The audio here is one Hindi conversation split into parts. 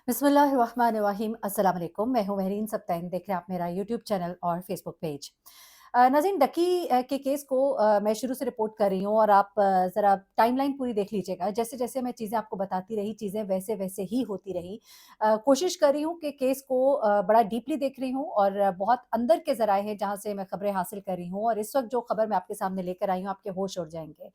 बिस्मिल्लाहिर्रहमानिर्रहीम अस्सलाम वालेकुम। मैं हूँ महरीन सब्तैन, देख रहे हैं आप मेरा यूट्यूब चैनल और फेसबुक पेज। नाज़रीन, डकी के केस को मैं शुरू से रिपोर्ट कर रही हूँ और आप ज़रा टाइमलाइन पूरी देख लीजिएगा। जैसे-जैसे मैं चीज़ें आपको बताती रही, चीज़ें वैसे-वैसे ही होती रही। कोशिश कर रही हूँ कि केस को बड़ा डीपली देख रही हूँ और बहुत अंदर के ज़राए हैं जहाँ से मैं खबरें हासिल कर रही हूँ और इस वक़्त जो खबर मैं आपके सामने लेकर आई हूँ, आपके होश उड़ जाएँगे।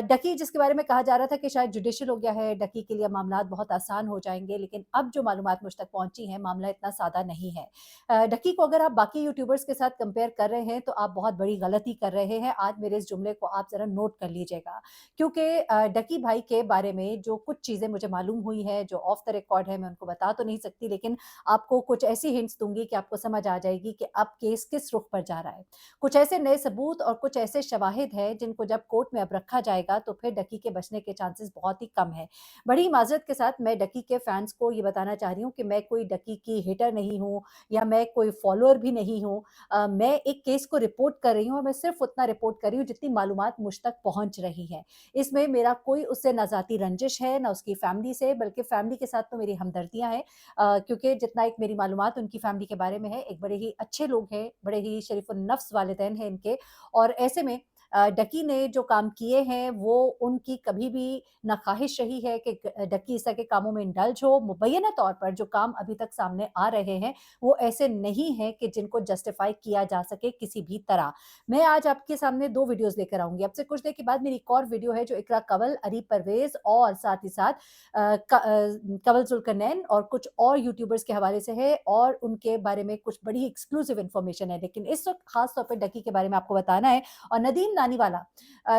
डकी जिसके बारे में कहा जा रहा था कि शायद जुडिशियल हो गया है, डकी के लिए मामलात बहुत आसान हो जाएँगे, लेकिन अब जो मालूमात मुझ तक पहुँची हैं, मामला इतना सादा नहीं है। डकी को अगर आप बाकी यूट्यूबर्स के साथ कंपेयर कर रहे हैं, तो आप बहुत बड़ी गलती कर रहे हैं। आज मेरे इस जुमले को आप ज़रा नोट कर लीजिएगा, क्योंकि डकी भाई के बारे में जो कुछ चीज़ें मुझे मालूम हुई हैं, जो ऑफ द रिकॉर्ड है, मैं उनको बता तो नहीं सकती, लेकिन आपको कुछ ऐसी हिंट्स दूँगी कि आपको समझ आ जाएगी कि अब केस किस रुख पर जा रहा है। कुछ ऐसे नए सबूत और कुछ ऐसे शवाहिद हैं, जिनको जब कोर्ट में अब रखा जाएगा, तो फिर डकी के बचने के चांसेस बहुत ही कम हैं। बड़ी माज़रत के साथ मैं डकी के फैन्स को ये बताना चाह रही हूँ कि मैं कोई डकी की हेटर नहीं हूँ या मैं कोई फॉलोअर भी नहीं हूँ। मैं एक केस को रिपोर्ट कर रही हूँ और मैं सिर्फ़ उतना रिपोर्ट कर रही हूँ जितनी मालूमात मुझ तक पहुँच रही हैं। इसमें मेरा कोई उससे ना ज़ाती रंजिश है, ना उसकी फैमिली से, बल्कि फैमिली के साथ तो मेरी हमदर्दियाँ हैं। क्योंकि जितना एक मेरी मालूमात उनकी फैमिली के बारे में है, एक बड़े ही अच्छे लोग हैं, बड़े ही शरीफ़ुन-नफ़्स वालिदैन हैं इनके और ऐसे में डकी ने जो काम किए हैं, वो उनकी कभी भी ना ख़्वाहिश रही है कि डकी इस तरह के कामों में इंडल्ज हो। मुबैना तौर पर जो काम अभी तक सामने आ रहे हैं, वो ऐसे नहीं हैं कि जिनको जस्टिफ़ाई किया जा सके किसी भी तरह। मैं आज आपके सामने 2 वीडियोज़ लेकर आऊँगी। अब से कुछ देर के बाद मेरी एक और वीडियो है जो इकरा कंवल, अरीब परवेज़ और साथ ही साथ कंवल ज़ुल्करनैन और कुछ और यूट्यूबर्स के हवाले से है और उनके बारे में कुछ बड़ी एक्सक्लूसिव इन्फॉर्मेशन है। लेकिन इस वक़्त ख़ास तौर पे डकी के बारे में आपको बताना है और नदीम नानीवाला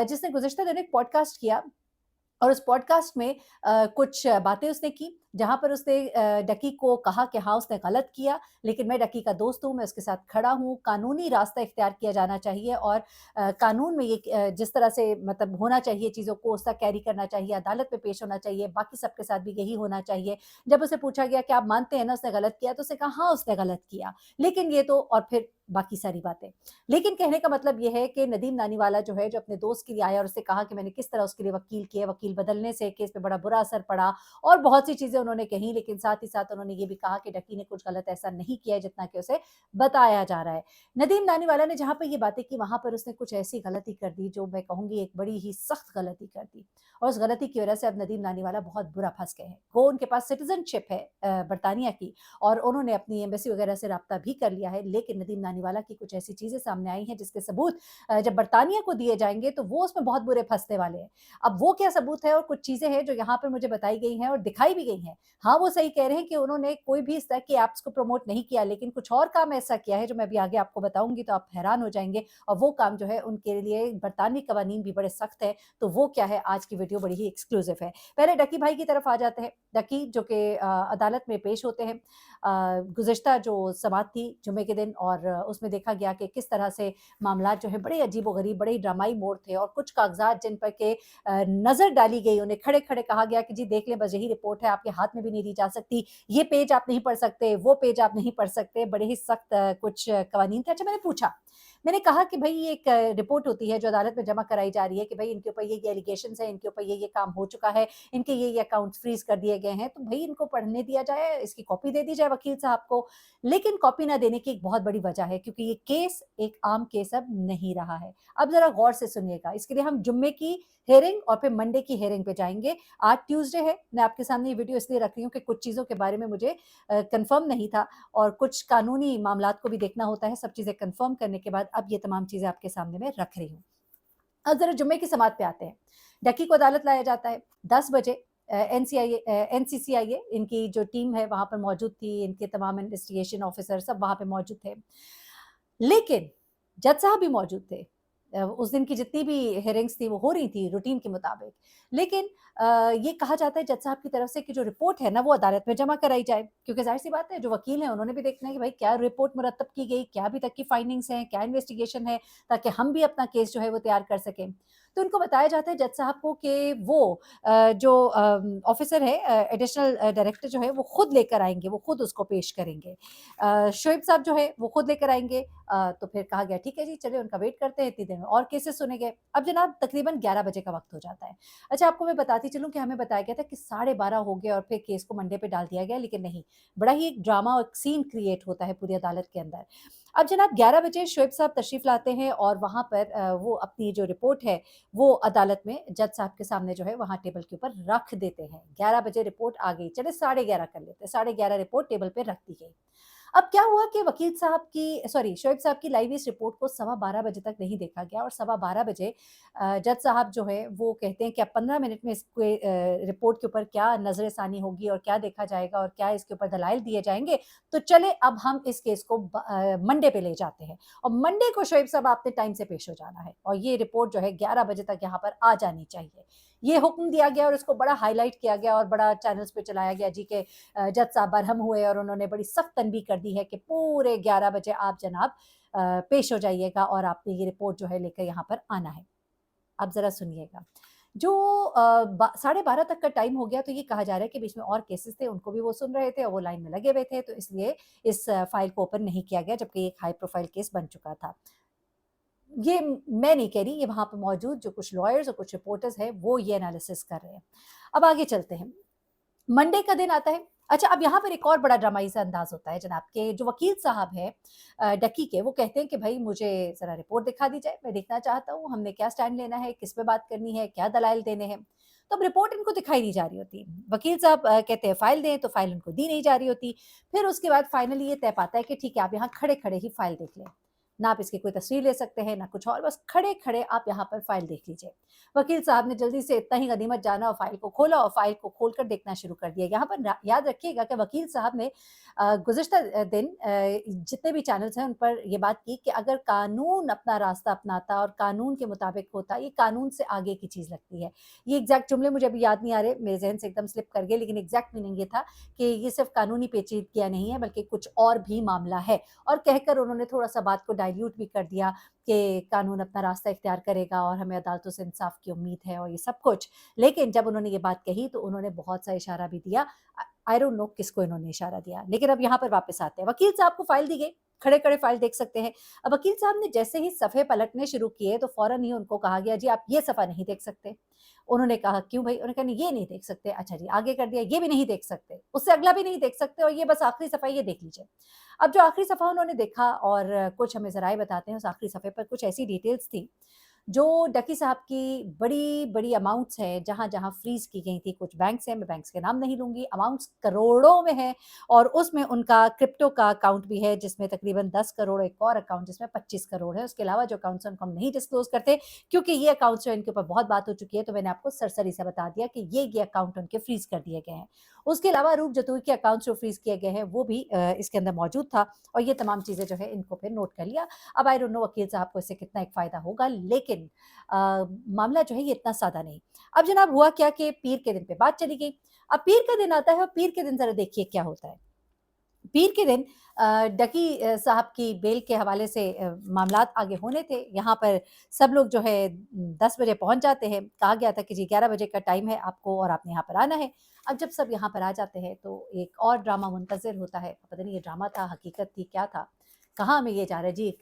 जिसने गुज़िश्ता दिनों एक पॉडकास्ट किया और उस पॉडकास्ट में कुछ बातें उसने की, जहाँ पर उसने डकी को कहा कि हाँ, उसने गलत किया, लेकिन मैं डकी का दोस्त हूँ, मैं उसके साथ खड़ा हूँ, कानूनी रास्ता इख्तियार किया जाना चाहिए और कानून में ये जिस तरह से मतलब होना चाहिए चीज़ों को, उस तरह कैरी करना चाहिए, अदालत में पेश होना चाहिए, बाकी सबके साथ भी यही होना चाहिए। जब उसे पूछा गया कि आप मानते हैं ना उसने गलत किया? तो उसने कहा हाँ, उसने गलत किया। लेकिन ये तो और फिर बाकी सारी बातें। लेकिन कहने का मतलब ये है कि नदीम नानीवाला जो है, जो अपने दोस्त के लिए आया और उससे कहा कि मैंने किस तरह उसके लिए वकील किए, वकील बदलने से केस पे बड़ा बुरा असर पड़ा और बहुत सी चीज़ें उन्होंने कहीं, लेकिन साथ ही साथ उन्होंने ये भी कहा कि डकी ने कुछ गलत ऐसा नहीं किया है जितना कि उसे बताया जा रहा है। नदीम नानीवाला ने जहाँ पे ये बातें की, वहाँ पर उसने कुछ ऐसी गलती कर दी जो मैं कहूँगी एक बड़ी ही सख्त गलती कर दी और उस गलती की वजह से अब नदीम नानीवाला बहुत बुरा फँस गए हैं। वो उनके पास सिटीज़नशिप है बरतानिया की और उन्होंने अपनी एम्बेसी वगैरह से राब्ता भी कर लिया है, लेकिन नदीम नानीवाला की कुछ ऐसी चीज़ें सामने आई हैं जिसके सबूत जब बरतानिया को दिए जाएँगे तो वो उसमें बहुत बुरे फँसने वाले हैं। अब वो क्या सबूत है और कुछ चीज़ें हैं जो यहाँ पर मुझे बताई गई हैं और दिखाई भी गई हैं। हाँ, वो सही कह रहे हैं कि उन्होंने कोई भी इस तरह की ऐप्स को प्रमोट नहीं किया, लेकिन कुछ और काम ऐसा किया है जो मैं अभी आगे आपको बताऊँगी तो आप हैरान हो जाएँगे और वो काम जो है उनके लिए बरतानवी कवानीन भी बड़े सख्त हैं, तो वो क्या है आज की वीडियो बड़ी ही एक्सक्लूसिव है। पहले डकी भाई की तरफ आ जाते हैं। डकी जो कि अदालत में पेश होते हैं। गुज़िश्ता जो समाअत थी जुम्मे के दिन और उसमें देखा गया कि किस तरह से मामलात जो है बड़े अजीबो-गरीब, बड़े ड्रामाई मोड़ थे और कुछ कागज़ात जिन पर के नज़र डाली गई, उन्हें खड़े-खड़े कहा गया कि जी देख लें बस यही रिपोर्ट है, आपके हाथ में भी नहीं दी जा सकती, ये पेज आप नहीं पढ़ सकते, वो पेज आप नहीं पढ़ सकते, बड़े ही सख्त कुछ कवानीन थे। अच्छा मैंने पूछा, मैंने कहा कि भई ये एक रिपोर्ट होती है जो अदालत में जमा कराई जा रही है कि भई इनके ऊपर ये एलिगेशंस हैं, इनके ऊपर ये काम हो चुका है, इनके ये अकाउंट्स फ्रीज़ कर दिए गए हैं, तो भई इनको पढ़ने दिया जाए, इसकी कॉपी दे दी जाए वकील साहब को। लेकिन कॉपी ना देने की एक बहुत बड़ी वजह है क्योंकि ये केस एक आम केस अब नहीं रहा है। अब ज़रा गौर से सुनिएगा, इसके लिए हम जुम्मे की हियरिंग और फिर मंडे की हियरिंग पे जाएँगे। आज ट्यूसडे है, मैं आपके सामने ये वीडियो इसलिए रख रही हूँ कि कुछ चीज़ों के बारे में मुझे कन्फर्म नहीं था और कुछ कानूनी मामलात को भी देखना होता है, सब चीज़ें कन्फर्म करने के बाद अब ये तमाम चीज़ें आपके सामने मैं रख रही हूँ। अब ज़रा जुम्मे की समाअत पे आते हैं। डकी को अदालत लाया जाता है 10 बजे एनसीसीआईए इनकी जो टीम है वहाँ पर मौजूद थी, इनके तमाम इन्वेस्टिगेशन ऑफिसर सब वहाँ पे मौजूद थे। लेकिन जज साहब भी मौजूद थे। उस दिन की जितनी भी हियरिंग्स थी वो हो रही थी रूटीन के मुताबिक। लेकिन ये कहा जाता है जज साहब की तरफ से कि जो रिपोर्ट है ना वो अदालत में जमा कराई जाए, क्योंकि ज़ाहिर-सी बात है जो वकील हैं उन्होंने भी देखना है कि भाई क्या रिपोर्ट मुरत्तब की गई, क्या अभी तक की फाइंडिंग्स हैं, क्या इन्वेस्टिगेशन है, ताकि हम भी अपना केस जो है वो तैयार कर सकें। तो उनको बताया जाता है जज साहब को कि वो जो ऑफिसर है एडिशनल डायरेक्टर जो है वो खुद लेकर आएँगे, वो खुद उसको पेश करेंगे। शोएब साहब जो है वो खुद लेकर आएँगे। तो फिर कहा गया ठीक है जी, चलिए उनका वेट करते हैं, इतनी देर में और केसेस सुने गए। अब जनाब तकरीबन 11 बजे का वक़्त हो जाता है। अच्छा आपको मैं बताती बताती चलूँ कि हमें बताया गया था कि 12:30 हो गए और फिर केस को मंडे पे डाल दिया गया, लेकिन नहीं, बड़ा ही एक ड्रामा और एक सीन क्रिएट होता है पूरी अदालत के अंदर। अब जनाब 11 बजे शोएब साहब तशरीफ़ लाते हैं और वहाँ पर वो अपनी जो रिपोर्ट है, वो अदालत में जज साहब के सामने जो है वहाँ टेबल के ऊपर रख देते हैं। 11 बजे रिपोर्ट आ गई, चलिए 11:30 कर लेते हैं, 11:30 रिपोर्ट टेबल पे रख दी गई। अब क्या हुआ कि वकील साहब की सॉरी शोएब साहब की लाइव इस रिपोर्ट को सवा 12 बजे तक नहीं देखा गया और सवा 12 बजे जज साहब जो है वो कहते हैं कि अब 15 मिनट में इसके रिपोर्ट के ऊपर क्या नज़र-ए-सानी होगी और क्या देखा जाएगा और क्या इसके ऊपर दलाइल दिए जाएँगे, तो चले अब हम इस केस को मंडे पे ले जाते हैं और मंडे को शोएब साहब आपने टाइम से पेश हो जाना है और ये रिपोर्ट जो है 11 बजे तक यहाँ पर आ जानी चाहिए। ये हुक्म दिया गया और इसको बड़ा हाइलाइट किया गया और बड़ा चैनल्स पे चलाया गया जी के जज साहब बरहम हुए और उन्होंने बड़ी सख्त तनबीह कर दी है कि पूरे 11 बजे आप जनाब पेश हो जाइएगा और आपने ये रिपोर्ट जो है लेकर यहाँ पर आना है। अब ज़रा सुनिएगा, जो 12:30 तक का टाइम हो गया तो ये कहा जा रहा है कि बीच में और केसेस थे, उनको भी वो सुन रहे थे और वो लाइन में लगे हुए थे, तो इसलिए इस फाइल को ओपन नहीं किया गया, जबकि एक हाई प्रोफाइल केस बन चुका था। ये मैं नहीं कह रही, ये वहाँ पे मौजूद जो कुछ लॉयर्स और कुछ रिपोर्टर्स हैं, वो ये एनालिसिस कर रहे हैं। अब आगे चलते हैं। मंडे का दिन आता है। अच्छा, अब यहाँ पर एक और बड़ा ड्रामाई सा अंदाज़ होता है जनाब के जो वकील साहब हैं डक्की के, वो कहते हैं कि भई मुझे ज़रा रिपोर्ट दिखा दी जाए, मैं देखना चाहता हूँ, हमने क्या स्टैंड लेना है, किस पे बात करनी है, क्या दलाइल देने हैं। तो अब रिपोर्ट इनको दिखाई नहीं जा रही होती। वकील साहब कहते हैं फ़ाइल दें, तो फ़ाइल उनको दी नहीं जा रही होती। फिर उसके बाद फाइनली ये तय पाता है कि ठीक है, आप यहाँ खड़े-खड़े ही फ़ाइल देख लें। ना आप इसकी कोई तस्वीर ले सकते हैं, ना कुछ और, बस खड़े-खड़े आप यहाँ पर फ़ाइल देख लीजिए। वकील साहब ने जल्दी से इतना ही गनीमत जाना और फ़ाइल को खोला और फ़ाइल को खोलकर देखना शुरू कर दिया। यहाँ पर याद रखिएगा कि वकील साहब ने गुज़िश्ता दिन जितने भी चैनल्स हैं उन पर ये बात की कि अगर कानून अपना रास्ता अपनाता और कानून के मुताबिक होता, ये कानून से आगे की चीज़ लगती है। ये एग्ज़ैक्ट जुमले मुझे अभी याद नहीं आ रहे, मेरे ज़हन से एकदम स्लिप कर गए, लेकिन एग्ज़ैक्ट मीनिंग ये था कि ये सिर्फ़ कानूनी पेचीदगियाँ नहीं है, बल्कि कुछ और भी मामला है और कहकर उन्होंने थोड़ा-सा बात को डाइल्यूट भी कर दिया कि कानून अपना रास्ता इख्तियार करेगा और हमें अदालतों से इंसाफ की उम्मीद है और ये सब कुछ। लेकिन जब उन्होंने ये बात कही तो उन्होंने बहुत सा इशारा भी दिया। आई डोंट नो किसको इन्होंने इशारा दिया। लेकिन अब यहाँ पर वापस आते हैं। वकील साहब को फ़ाइल दी गई, खड़े-खड़े फ़ाइल देख सकते हैं। अब वकील साहब ने जैसे ही सफ़े पलटने शुरू किए तो फ़ौरन ही उनको कहा गया, जी आप ये सफ़ा नहीं देख सकते। उन्होंने कहा, क्यों भई? उन्होंने कहा, नहीं ये नहीं देख सकते। अच्छा जी, आगे कर दिया, ये भी नहीं देख सकते। उससे अगला भी नहीं देख सकते और ये बस आखिरी सफ़ा ये देख लीजिए। अब जो आखिरी सफ़ा उन्होंने देखा और कुछ हमें ज़राए बताते हैं उस आखिरी सफ़े पर कुछ ऐसी डिटेल्स थी, जो डकी साहब की बड़ी-बड़ी अमाउंट्स हैं, जहाँ-जहाँ फ्रीज़ की गई थी, कुछ बैंक्स हैं, मैं बैंक्स के नाम नहीं लूँगी, अमाउंट्स करोड़ों में हैं और उसमें उनका क्रिप्टो का अकाउंट भी है, जिसमें तकरीबन 10 करोड़, एक और अकाउंट जिसमें 25 करोड़ है। उसके अलावा जो अकाउंट्स हैं, उनको हम नहीं डिस्क्लोज़ करते क्योंकि ये अकाउंट्स जो हैं, इनके ऊपर बहुत बात हो चुकी है, तो मैंने आपको सरसरी सा बता दिया कि ये अकाउंट उनके फ्रीज़ कर दिए गए हैं। उसके अलावा अरूप जतूई के अकाउंट्स जो फ्रीज़ किए गए हैं, वो भी इसके अंदर मौजूद था और ये तमाम चीज़ें जो है, इनको फिर नोट कर लिया। अब आई डोंट नो वकील साहब को इससे कितना एक फ़ायदा होगा, लेकिन मामला जो है ये इतना सादा नहीं। अब जनाब हुआ क्या कि पीर के दिन पे बात चली गई। अब पीर का दिन आता है और पीर के दिन ज़रा देखिए क्या होता है। पीर के दिन डकी साहब की बेल के हवाले से मामलात आगे होने थे। यहाँ पर सब लोग जो है 10 बजे पहुँच जाते हैं। कहा गया था कि जी 11 बजे का टाइम है आपको और आपने यहाँ पर आना है। अब जब सब यहाँ पर आ जाते हैं तो एक और ड्रामा मुंतज़िर होता है। पता नहीं ये ड्रामा था, हकीकत थी, क्या था? कहाँ हमें ये जा रहा है जी, एक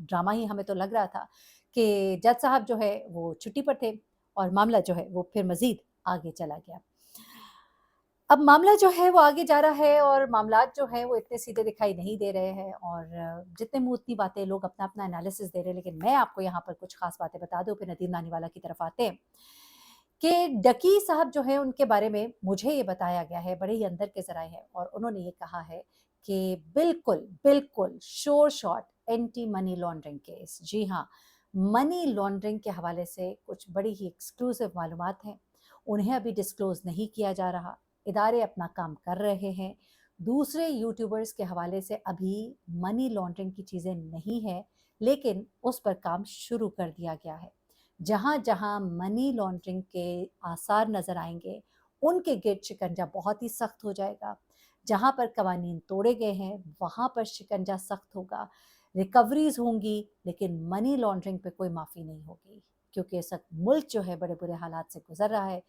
ड्रामा ही हमें तो लग रहा था कि जज साहब जो है वो छुट्टी पर थे और मामला जो है वो फिर मज़ीद आगे चला गया। अब मामला जो है वो आगे जा रहा है और मामलात जो हैं वो इतने सीधे दिखाई नहीं दे रहे हैं और जितने मुँह उतनी बातें, लोग अपना-अपना एनालिसिस दे रहे हैं, लेकिन मैं आपको यहाँ पर कुछ ख़ास बातें बता दूँ, फिर नदीम नानीवाला की तरफ आते हैं कि डकी साहब जो हैं उनके बारे में मुझे ये बताया गया है, बड़े ही अंदर के ज़राए हैं और उन्होंने ये कहा है कि बिल्कुल, बिल्कुल sure shot anti money laundering case. जी हाँ, मनी लॉन्ड्रिंग के हवाले से कुछ बड़ी ही एक्सक्लूसिव मालूमात हैं, उन्हें अभी डिस्क्लोज़ नहीं किया जा रहा। इदारे अपना काम कर रहे हैं। दूसरे यूट्यूबर्स के हवाले से अभी मनी लॉन्ड्रिंग की चीज़ें नहीं हैं, लेकिन उस पर काम शुरू कर दिया गया है। जहाँ-जहाँ मनी लॉन्ड्रिंग के आसार नज़र आएँगे, उनके गिर्द शिकंजा बहुत ही सख्त हो जाएगा। जहाँ पर कवानीन तोड़े गए हैं, वहाँ पर शिकंजा सख्त होगा। रिकवरीज़ होंगी, लेकिन मनी लॉन्ड्रिंग पे कोई माफ़ी नहीं होगी, क्योंकि इस वक़्त मुल्क जो है बड़े बुरे हालात से गुज़र रहा है।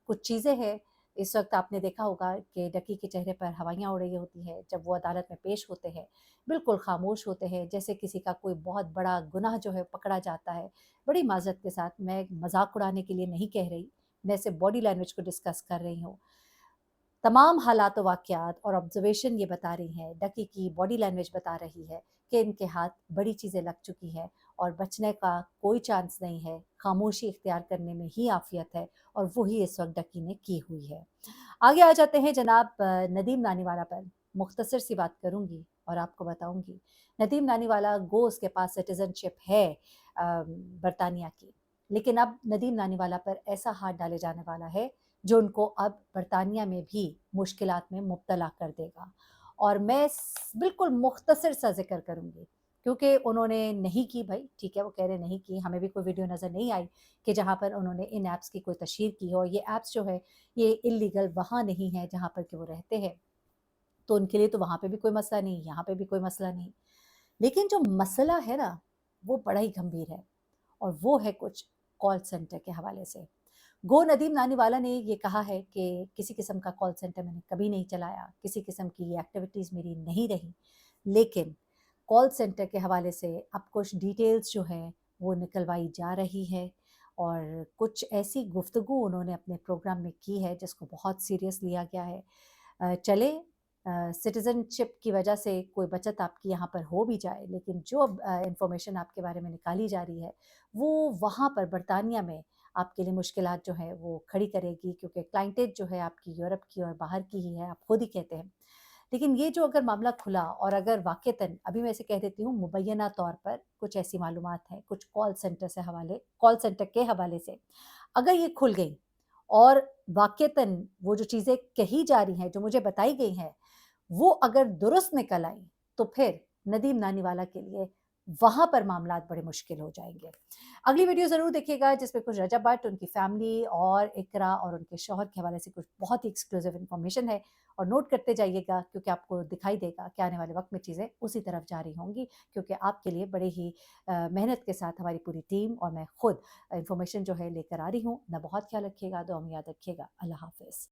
कुछ चीज़ें हैं, इस वक़्त आपने देखा होगा कि डकी के चेहरे पर हवाइयाँ उड़ रही होती हैं, जब वो अदालत में पेश होते हैं, बिल्कुल ख़ामोश होते हैं, जैसे किसी का कोई बहुत बड़ा गुनाह जो है पकड़ा जाता है। बड़ी माज़रत के साथ, मैं मज़ाक उड़ाने के लिए नहीं कह रही, मैं सिर्फ बॉडी लैंग्वेज को डिस्कस कर रही हूँ। तमाम हालात वाक़यात और ऑब्ज़र्वेशन ये बता रही हैं, डकी की बॉडी लैंग्वेज बता रही है कि इनके हाथ बड़ी चीज़ें लग चुकी हैं और बचने का कोई चांस नहीं है, खामोशी इख्तियार करने में ही आफ़ियत है और वही इस वक़्त डकी ने की हुई है। आगे आ जाते हैं जनाब नदीम नानीवाला पर। मुख्तसर सी बात करूँगी और आपको बताऊँगी। नदीम नानीवाला गो उसके पास सिटीज़नशिप है बरतानिया की, लेकिन अब नदीम नानीवाला पर ऐसा हाथ डाले जाने वाला है जो उनको अब बरतानिया में भी मुश्किलात में मुब्तला कर देगा। और मैं बिल्कुल मुख्तसर सा जिक्र करूँगी क्योंकि उन्होंने नहीं की भाई, ठीक है, वो कह रहे नहीं की, हमें भी कोई वीडियो नज़र नहीं आई कि जहाँ पर उन्होंने इन ऐप्स की कोई तशहीर की हो। ये ऐप्स जो है ये इल्लीगल वहाँ नहीं है जहाँ पर कि वो रहते हैं, तो उनके लिए तो वहाँ पे भी कोई मसला नहीं, यहाँ पे भी कोई मसला नहीं। लेकिन जो मसला है ना, वो बड़ा ही गंभीर है और वो है कुछ कॉल सेंटर के हवाले से। गो नदीम नानीवाला ने ये कहा है कि किसी किस्म का कॉल सेंटर मैंने कभी नहीं चलाया, किसी किस्म की ये एक्टिविटीज़ मेरी नहीं रही। लेकिन कॉल सेंटर के हवाले से अब कुछ डिटेल्स जो हैं वो निकलवाई जा रही है और कुछ ऐसी गुफ्तगू उन्होंने अपने प्रोग्राम में की है जिसको बहुत सीरियस लिया गया है। चले सिटीज़नशिप की वजह से कोई बचत आपकी यहाँ पर हो भी जाए, लेकिन जो अब इन्फॉर्मेशन आपके बारे में निकाली जा रही है, वो वहाँ पर बरतानिया में आपके लिए मुश्किलात जो है वो खड़ी करेगी क्योंकि क्लाइंटेज जो है आपकी यूरोप की और बाहर की ही है, आप खुद ही कहते हैं। लेकिन ये जो अगर मामला खुला और अगर वाक़तन अभी मैं इसे कह देती हूँ मुबैना तौर पर कुछ ऐसी मालूमात हैं, कुछ कॉल सेंटर के हवाले से, अगर ये खुल गई और वाक़तन वो जो चीज़ें कही जा रही हैं, जो मुझे बताई गई हैं, वो अगर दुरुस्त निकल आई, तो फिर नदीम नानीवाला के लिए वहाँ पर मामलात बड़े मुश्किल हो जाएँगे। अगली वीडियो ज़रूर देखिएगा जिसमें कुछ रजब भट्ट, उनकी फैमिली और इकरा और उनके शौहर के हवाले से कुछ बहुत ही एक्सक्लूसिव इन्फॉर्मेशन है और नोट करते जाइएगा क्योंकि आपको दिखाई देगा कि आने वाले वक़्त में चीज़ें उसी तरफ जा रही होंगी क्योंकि आपके लिए बड़े ही मेहनत के साथ हमारी पूरी टीम और मैं खुद इन्फॉर्मेशन जो है लेकर आ रही हूँ। अपना बहुत ख्याल रखिएगा, दुआ में याद रखिएगा। अल्लाह हाफ़िज़।